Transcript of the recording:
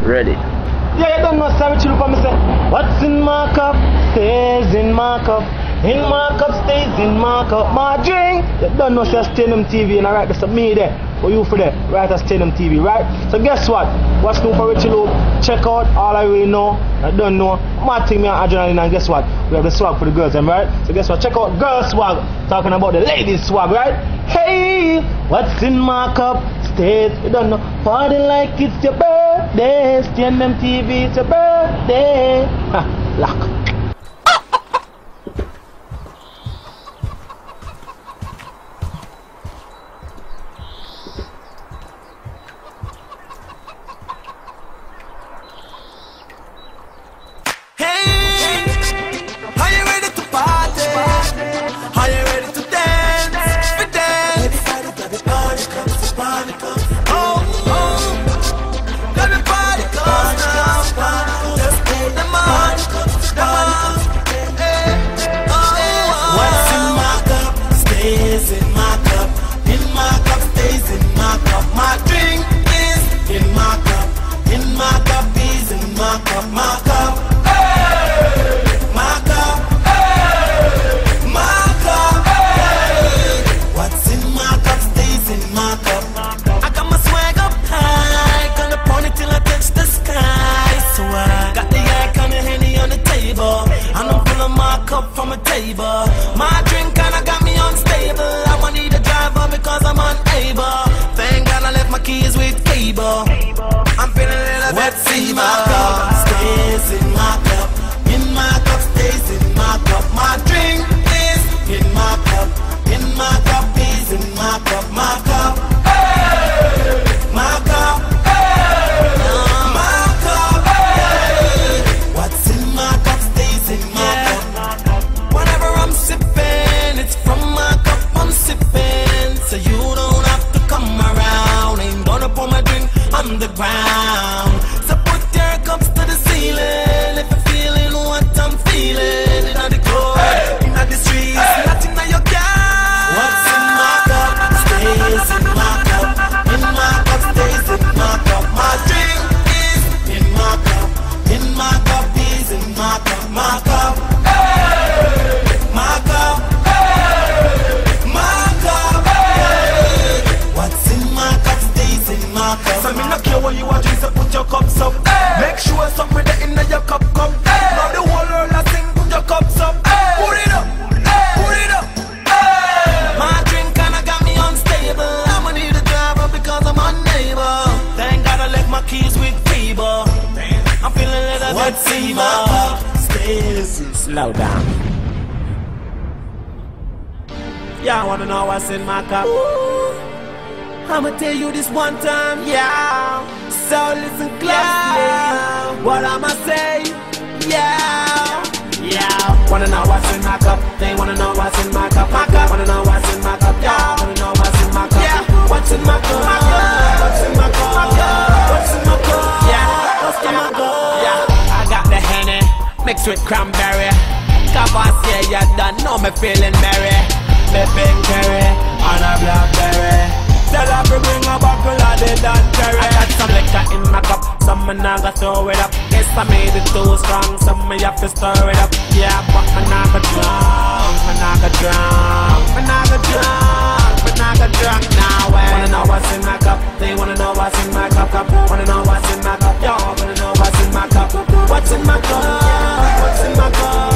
Ready. Yeah, you don't know, sorry, chill for me, say. What's in my cup stays in my cup. In my cup stays in my cup. My drink. You don't know, say, Stain Dem TV, and alright, that's me there. Or you for there, right at Stain Dem TV, right? So guess what? What's new for Rickie Loops? Check out all I really know. I don't know. My thing, me and adrenaline, and guess what? We have the swag for the girls, right? So guess what? Check out girl swag. Talking about the ladies swag, right? Hey, what's in my cup stays. You don't know. Party like it's your birthday. Stain Dem TV, it's your birthday. Ha, lock. My drink kinda got me unstable. I won't need a driver because I'm unable. Thank God I left my keys with cable. I'm feeling a little bit in my cup stays in my cup. In my cup stays in my cup. My drink is in my cup. In my cup is in my cup. My cup. Hey! My cup. Hey! My cup. Hey! What's in my cup stays in my cup. Whenever I'm sipping, it's from my cup I'm sipping. So you don't have to come around. Ain't gonna pour my drink on the ground. So put your cups to the ceiling if you're feeling what I'm feeling. In the club, in the streets, nothing in your car. What's in my cup stays in my cup. In my cup stays in my cup. My drink is in my cup. In my cup is in my cup. My cup. So me not care when you are drinking, so put your cups up. Make sure something with the in your cup cup. Now the whole world I sing, put your cups up. Put it up, put it up. My drink kinda got me unstable. I'ma need a driver because I'm unable. Thank God I left my keys with cable. I'm feeling a little bit in my cup stays. Slow down. Yeah, I wanna know what's in my cup. I'ma tell you this one time, yeah. So listen close, what I'ma say, yeah. Yeah. Wanna know what's in my cup? They wanna know what's in my cup. My cup. Wanna know what's in my cup? Yeah. Wanna know what's in my cup? Yeah. What's in my cup? My cup. What's in my cup? My cup. What's in my cup? Yeah. What's in my cup? Yeah. I got the Henny mixed with cranberry. Cavas, yeah, you done know me feeling merry. Me pink cherry on a blackberry. Tell her to bring a buckle of the Dan Cherry. I got some liquor in my cup, some me nah go throw it up. Guess I made it too strong, some me have to stir it up. Yeah, but me nah go drunk, me nah go drunk, me nah go drunk, me nah go drunk now. Wanna know what's in my cup? They wanna know what's in my cup. Wanna know what's in my cup? Yo, wanna know what's in my cup? What's in my cup? What's in my cup?